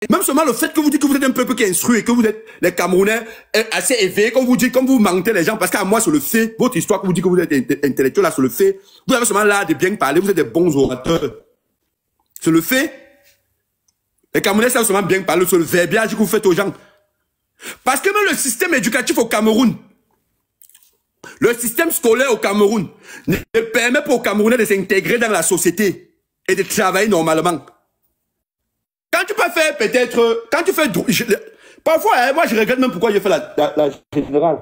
Même seulement le fait que vous dites que vous êtes un peuple qui est instruit et que vous êtes les Camerounais assez éveillés, comme vous dites, comme vous mentez les gens, parce qu'à moi, c'est le fait, votre histoire que vous dites que vous êtes intellectuel, là, c'est le fait. Vous avez seulement l'art de bien parler, vous êtes des bons orateurs. C'est le fait. Les Camerounais savent seulement bien parler, c'est le verbiage que vous faites aux gens. Parce que même le système éducatif au Cameroun, le système scolaire au Cameroun ne permet pas aux Camerounais de s'intégrer dans la société et de travailler normalement. Quand tu peux faire peut-être, quand tu fais, parfois, moi je regrette même pourquoi j'ai fait la générale.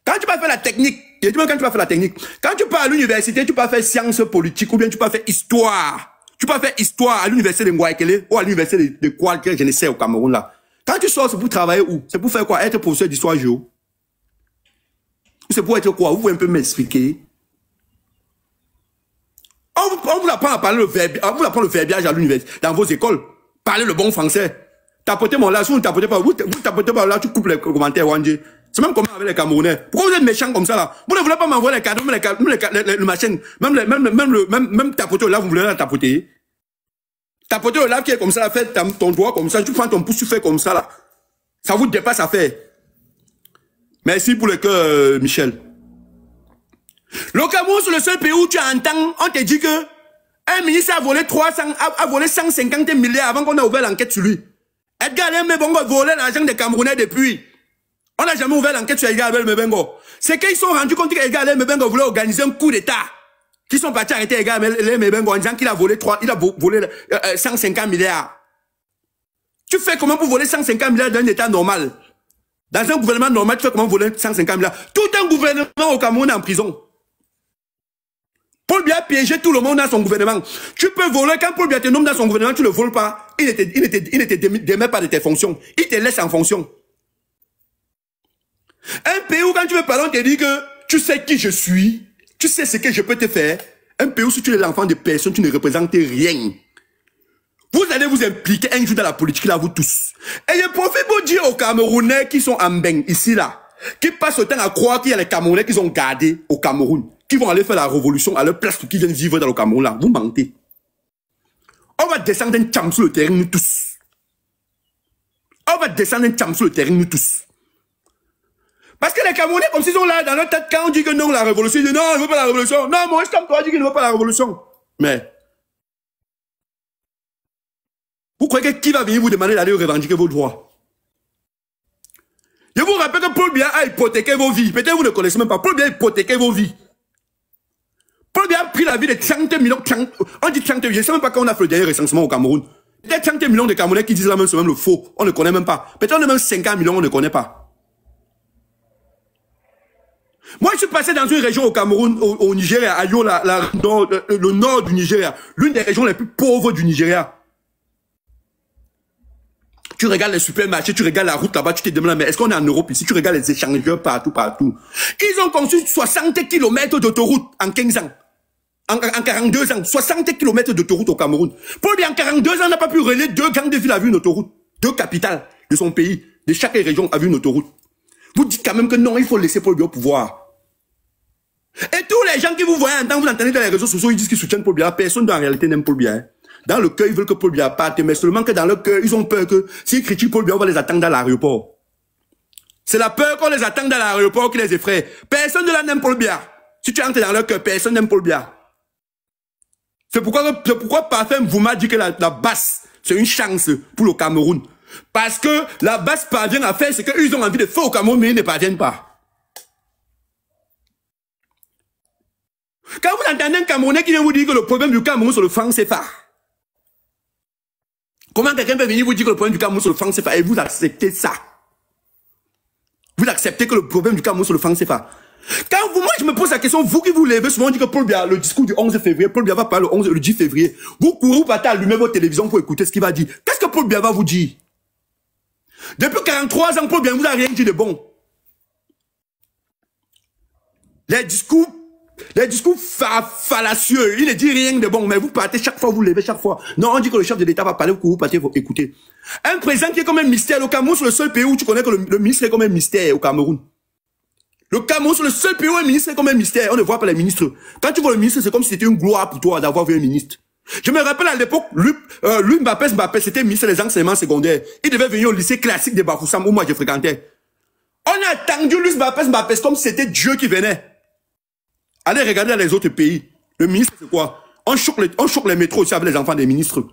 Quand tu peux faire la technique, je dis même quand tu vas faire la technique, quand tu pars à l'université, tu peux faire sciences politiques ou bien tu peux faire histoire. Tu peux faire histoire à l'université de Ngouaikele ou à l'université de quoi que je ne sais au Cameroun là. Quand tu sors, c'est pour travailler où? C'est pour faire quoi? Être professeur d'histoire géo? C'est pour être quoi? Vous pouvez un peu m'expliquer? On vous apprend à parler le verbiage, on vous apprend le verbiage à l'université, dans vos écoles. Parlez le bon français. Tapotez mon là, si vous ne tapotez pas, vous tapotez pas là, tu coupes les commentaires, Wandje. C'est même comme avec les Camerounais. Pourquoi vous êtes méchants comme ça là? Vous ne voulez pas m'envoyer les cadeaux, le machin, même tapoter là, vous voulez la tapoter. Tapoter le lave qui est comme ça, là, faites ton doigt comme ça, tu prends ton pouce, tu fais comme ça là. Ça vous dépasse à faire. Merci pour le cœur, Michel. Le Cameroun, c'est le seul pays où tu entends, on te dit que un ministre a volé 150 milliards avant qu'on ait ouvert l'enquête sur lui. Edgar Mebengo a volé l'argent des Camerounais depuis. On n'a jamais ouvert l'enquête sur Edgar Mebengo. C'est qu'ils sont rendus compte qu'Edgar Mebengo voulait organiser un coup d'État. Qui sont partis arrêter Edgar Mebengo en disant qu'il a volé 150 milliards. Tu fais comment pour voler 150 milliards d'un État normal? Dans un gouvernement normal, tu fais comment voler 150 milliards? Tout un gouvernement au Cameroun est en prison. Paul Biya a piégé tout le monde dans son gouvernement. Tu peux voler, quand Paul Biya te nomme dans son gouvernement, tu ne le voles pas. Il ne te démet pas de tes fonctions. Il te laisse en fonction. Un pays où quand tu veux parler, on te dit que tu sais qui je suis, tu sais ce que je peux te faire. Un pays où si tu es l'enfant de personne, tu ne représentes rien. Vous allez vous impliquer un jour dans la politique, là, vous tous. Et je profite pour dire aux Camerounais qui sont en bain, ici, là, qui passent le temps à croire qu'il y a les Camerounais qui ont gardé au Cameroun, qui vont aller faire la révolution à leur place, qui viennent vivre dans le Cameroun, là. Vous mentez. On va descendre un tcham sur le terrain, nous tous. On va descendre un tcham sur le terrain, nous tous. Parce que les Camerounais, comme s'ils sont là, dans leur tête, quand on dit que non, la révolution, ils disent non, je ne veux pas la révolution. Non, moi, je t'aime, toi, dit qu'il ne veut pas la révolution. Mais, vous croyez que qui va venir vous demander d'aller revendiquer vos droits? Je vous rappelle que Paul Biya a hypothéqué vos vies. Peut-être vous ne connaissez même pas. Paul Biya a hypothéqué vos vies. Paul Biya a pris la vie de 30 millions. On dit 30 millions. Je ne sais même pas quand on a fait le dernier recensement au Cameroun. Peut-être 30 millions de Camerounais qui disent là même, c'est même le faux. On ne connaît même pas. Peut-être on est même 50 millions, on ne connaît pas. Moi, je suis passé dans une région au Cameroun, au Nigeria, à Yola, le nord du Nigeria. L'une des régions les plus pauvres du Nigeria. Tu regardes les supermarchés, tu regardes la route là-bas, tu te demandes, mais est-ce qu'on est en Europe ici? Tu regardes les échangeurs partout. Ils ont conçu 60 km d'autoroute en 15 ans. En 42 ans, 60 km d'autoroute au Cameroun. Paul Biya, en 42 ans, n'a pas pu relier 2 grandes villes à vue une autoroute. 2 capitales de son pays, de chaque région à vue une autoroute. Vous dites quand même que non, il faut laisser Paul Biya au pouvoir. Et tous les gens qui vous voyez vous entendez dans les réseaux sociaux, ils disent qu'ils soutiennent Paul Biya. Personne en réalité n'aime Paul Biya. Dans le cœur, ils veulent que Paul Biya parte, mais seulement que dans le cœur, ils ont peur que s'ils critiquent Paul Biya, on va les attendre dans l'aéroport. C'est la peur qu'on les attend dans l'aéroport qui les effraie. Personne ne n'aime Paul Biya. Si tu entres dans leur cœur, personne n'aime Paul Biya. C'est pourquoi Parfum vous m'a dit que la basse, c'est une chance pour le Cameroun. Parce que la basse parvient à faire ce qu'ils ont envie de faire au Cameroun, mais ils ne parviennent pas. Quand vous entendez un Camerounais qui vient vous dire que le problème du Cameroun, c'est le franc CFA. Comment quelqu'un peut venir vous dire que le problème du Cameroun, c'est le franc CFA et vous acceptez ça? Vous acceptez que le problème du Cameroun, c'est le franc CFA. Quand moi, je me pose la question, vous qui vous levez, souvent on dit que Paul Biya, le discours du 11 février, Paul Biya va parler le 10 février. Vous courez, vous partez allumer votre télévision pour écouter ce qu'il va dire. Qu'est-ce que Paul Biya va vous dire? Depuis 43 ans, Paul Biya vous a rien dit de bon. Les discours fallacieux, il ne dit rien de bon, mais vous partez chaque fois, vous levez chaque fois. Non, on dit que le chef de l'État va parler, vous partez, vous écoutez. Un président qui est comme un mystère, au Cameroun, c'est le seul pays où tu connais que le ministre est comme un mystère au Cameroun. Le Cameroun, c'est le seul pays où un ministre est comme un mystère. On ne voit pas les ministres. Quand tu vois le ministre, c'est comme si c'était une gloire pour toi d'avoir vu un ministre. Je me rappelle à l'époque, lui Mbappé, c'était ministre des enseignements secondaires. Il devait venir au lycée classique de Bafoussam où moi je fréquentais. On a attendu lui Mbappé comme si c'était Dieu qui venait. Allez regarder dans les autres pays. Le ministre, c'est quoi? On choque les métros aussi avec les enfants des ministres.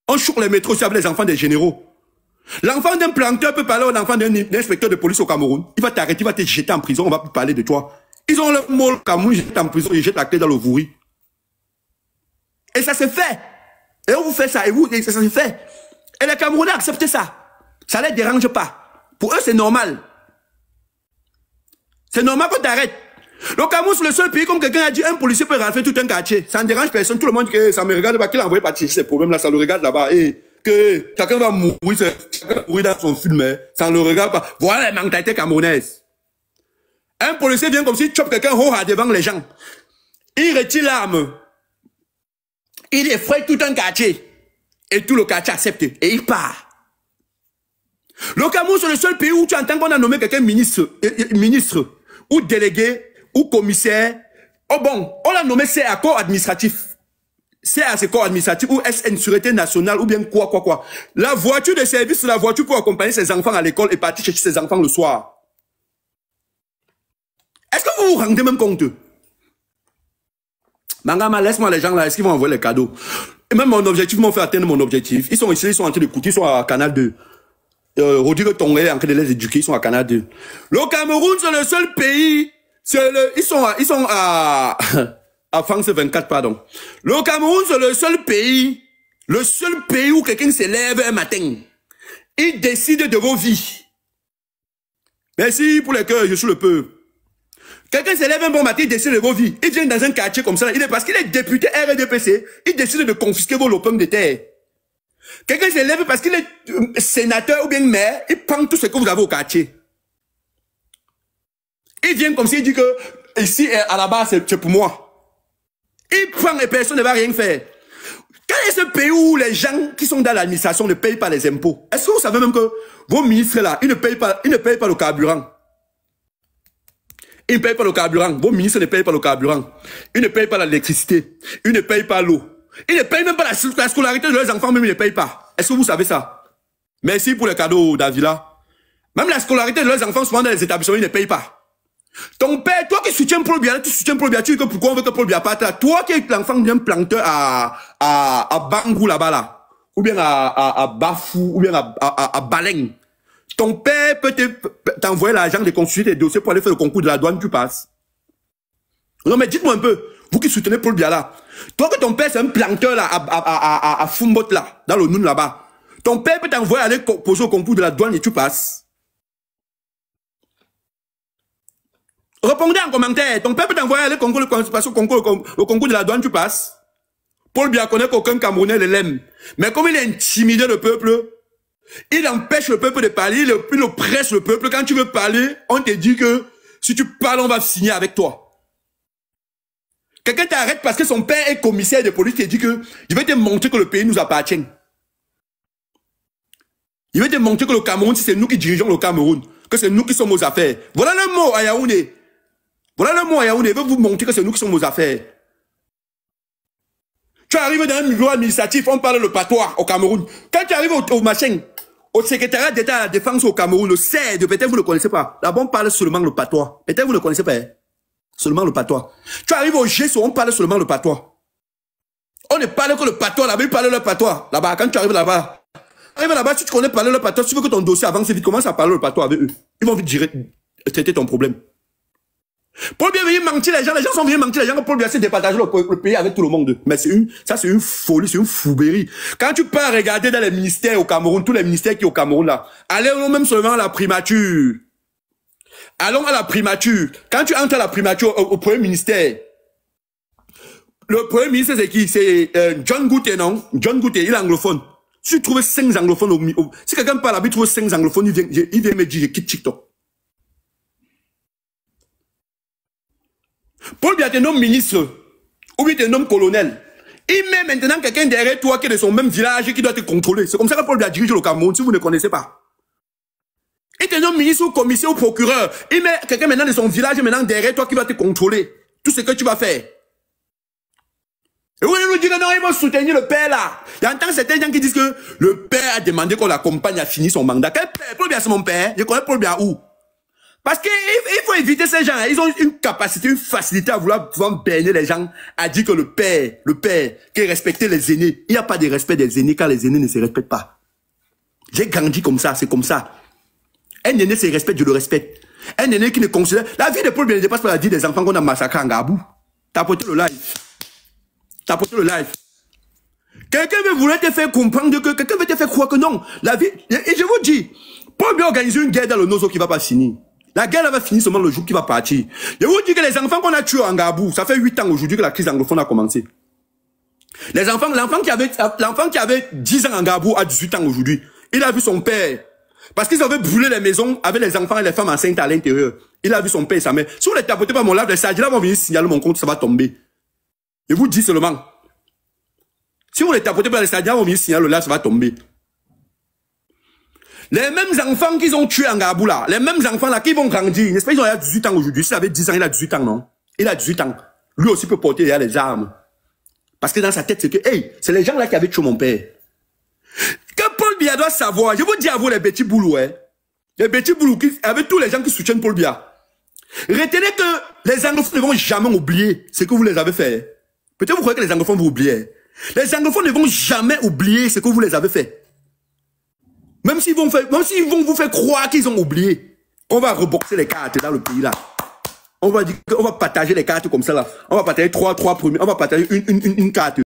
On choque les métros aussi avec les enfants des généraux. L'enfant d'un planteur peut parler à l'enfant d'un inspecteur de police au Cameroun. Il va t'arrêter, il va te jeter en prison, on va plus parler de toi. Ils ont le mot au Cameroun, ils jettent en prison, ils jettent la clé dans le vouri. Et ça se fait. Et on vous fait ça, et ça se fait. Et les Camerounais acceptent ça. Ça ne les dérange pas. Pour eux, c'est normal. C'est normal qu'on t'arrête. Le Cameroun, c'est le seul pays, comme quelqu'un a dit, un policier peut rentrer tout un quartier. Ça ne dérange personne. Tout le monde dit que ça me regarde pas, qu'il a envoyé partir ces problèmes-là, ça le regarde là-bas. Et que chacun va mourir, dans son film, hein. Ça ne le regarde pas. Voilà la mentalité camerounaise. Un policier vient comme s'il chope quelqu'un devant les gens. Il retire l'arme. Il effraie tout un quartier. Et tout le quartier accepte. Et il part. Le Cameroun, c'est le seul pays où tu entends qu'on a nommé quelqu'un ministre, ou délégué, ou commissaire. Oh bon, on l'a nommé CA, corps administratif. CA, c'est corps administratif, ou SN, Sûreté nationale, ou bien quoi. La voiture de service, c'est la voiture pour accompagner ses enfants à l'école et partir chercher ses enfants le soir. Est-ce que vous vous rendez même compte? Mangama, laisse-moi les gens là, est-ce qu'ils vont envoyer les cadeaux? Et même mon objectif, ils m'ont fait atteindre mon objectif. Ils sont ici, ils sont en train d'écouter, ils sont à Canal 2. Rodrigue Tongé est en train de les éduquer, ils sont à Canal 2. Le Cameroun, c'est le seul pays, ils sont à France 24, pardon. Le Cameroun, c'est le seul pays où quelqu'un se lève un matin. Il décide de vos vies. Merci pour les cœurs, je suis le peuple. Quelqu'un se lève un bon matin, il décide de vos vies. Il vient dans un quartier comme ça, parce qu'il est député RDPC, il décide de confisquer vos lopins de terre. Quelqu'un se lève parce qu'il est sénateur ou bien maire, il prend tout ce que vous avez au quartier. Il vient comme s'il dit que ici, à la base, c'est pour moi. Il prend et personne ne va rien faire. Quel est ce pays où les gens qui sont dans l'administration ne payent pas les impôts? Est-ce que vous savez même que vos ministres là, ils ne payent pas le carburant? Ils ne payent pas le carburant. Vos ministres ne payent pas le carburant. Ils ne payent pas l'électricité. Ils ne payent pas l'eau. Ils ne payent même pas la scolarité de leurs enfants, même ils ne payent pas. Est-ce que vous savez ça? Merci pour les cadeaux, Davila. Même la scolarité de leurs enfants, souvent dans les établissements, ils ne payent pas. Ton père, toi qui soutiens Paul Biya, tu soutiens Paul Biya, tu dis que pourquoi on veut que Paul Biya parte là? Toi qui es l'enfant d'un planteur à Bangou là-bas là, ou bien à Bafou, ou bien à Baleng. Ton père peut t'envoyer l'argent de consulter tes dossiers pour aller faire le concours de la douane, tu passes. Non mais dites-moi un peu, vous qui soutenez Paul Biya là, toi que ton père c'est un planteur là, à Fumbot là, dans le Noun là-bas, ton père peut t'envoyer aller poser au concours de la douane et tu passes. Répondez en commentaire, ton père peut t'envoyer aller passer au concours de la douane, tu passes. Paul Biya connaît qu'aucun Camerounais ne l'aime. Mais comme il a intimidé le peuple, il empêche le peuple de parler, il oppresse le peuple. Quand tu veux parler, on te dit que si tu parles, on va signer avec toi. Quelqu'un t'arrête parce que son père est commissaire de police et dit que je vais te montrer que le pays nous appartient. Il va te montrer que le Cameroun, c'est nous qui dirigeons le Cameroun, que c'est nous qui sommes aux affaires. Voilà le mot à Yaoundé. Voilà le mot à Yaoundé. Il veut vous montrer que c'est nous qui sommes aux affaires. Tu arrives dans un niveau administratif, on parle le patois au Cameroun. Quand tu arrives au machin, au secrétariat d'État à la défense au Cameroun, le CED, peut-être vous ne le connaissez pas. Là-bas, on parle seulement le patois. Peut-être vous ne le connaissez pas. Hein? Seulement le patois. Tu arrives au GSO, on parle seulement le patois. On ne parle que le patois là-bas, ils parlent le patois. Là-bas, quand tu arrives là-bas, si tu connais parler le patois, si tu veux que ton dossier avance vite, commence à parler le patois avec eux. Ils vont vite traiter ton problème. Paul Biya vient mentir les gens sont venus mentir les gens que Paul Biya s'est départagé le pays avec tout le monde. Mais ça c'est une folie, c'est une fouberie. Quand tu pars regarder dans les ministères au Cameroun, tous les ministères qui sont au Cameroun là, allez même seulement à la primature. Allons à la primature. Quand tu entres à la primature au premier ministère, le premier ministre c'est qui? C'est John Gouté, non? John Gouté, il est anglophone. Si tu trouves 5 anglophones, si quelqu'un parle là-bas, il trouve 5 anglophones, il vient me dire, je quitte TikTok. Paul Biya te nomme ministre, ou bien te nomme colonel. Il met maintenant quelqu'un derrière toi qui est de son même village qui doit te contrôler. C'est comme ça que Paul Biya dirige le Cameroun, si vous ne connaissez pas. Il te nomme ministre ou commissaire ou procureur. Il met quelqu'un maintenant de son village maintenant derrière toi qui va te contrôler. Tout ce que tu vas faire. Et vous nous dites que non, ils vont soutenir le père là. J'entends certains gens qui disent que le père a demandé qu'on l'accompagne à finir son mandat. Quel père? Paul Biya, c'est mon père. Je connais Paul Biya où? Parce qu'il faut éviter ces gens. Ils ont une capacité, une facilité à vouloir berner les gens, à dire que le père, qui respectait les aînés. Il n'y a pas de respect des aînés car les aînés ne se respectent pas. J'ai grandi comme ça, c'est comme ça. Un aîné se respecte, je le respecte. Un aîné qui ne considère... La vie de Paul Biya ne dépasse pas la vie des enfants qu'on a massacrés en Gabou. T'as apporté le live. T'as apporté le live. Quelqu'un veut vouloir te faire comprendre que... Quelqu'un veut te faire croire que non. La vie... Et je vous dis, Paul Biya organise une guerre dans le Nozo qui ne va pas finir. La guerre va finir seulement le jour qui va partir. Je vous dis que les enfants qu'on a tués en Gabou, ça fait 8 ans aujourd'hui que la crise anglophone a commencé. Les enfants, l'enfant qui avait 10 ans en Gabou a 18 ans aujourd'hui. Il a vu son père. Parce qu'ils avaient brûlé les maisons avec les enfants et les femmes enceintes à l'intérieur. Il a vu son père et sa mère. Si vous les tapotez par mon lave, les Sadjila vont venir signaler mon compte, ça va tomber. Je vous dis seulement. Si vous les tapotez par les Sadjila vont venir signaler le live, ça va tomber. Les mêmes enfants qu'ils ont tués en Gabou là, les mêmes enfants là qui vont grandir, n'est-ce pas, ils ont 18 ans aujourd'hui. S'il avait 10 ans, il a 18 ans, non? Il a 18 ans. Lui aussi peut porter les armes. Parce que dans sa tête, c'est que, hey, c'est les gens là qui avaient tué mon père. Que Paul Biya doit savoir, je vous dis à vous les petits boulous, hein. Les petits boulous, avec tous les gens qui soutiennent Paul Biya. Retenez que les anglophones ne vont jamais oublier ce que vous les avez fait. Peut-être vous croyez que les anglophones vont oublier. Les anglophones ne vont jamais oublier ce que vous les avez fait. Même s'ils vont vous faire croire qu'ils ont oublié, on va reboxer les cartes dans le pays là. On va dire qu'on va partager les cartes comme ça là. On va partager trois premiers, on va partager une carte.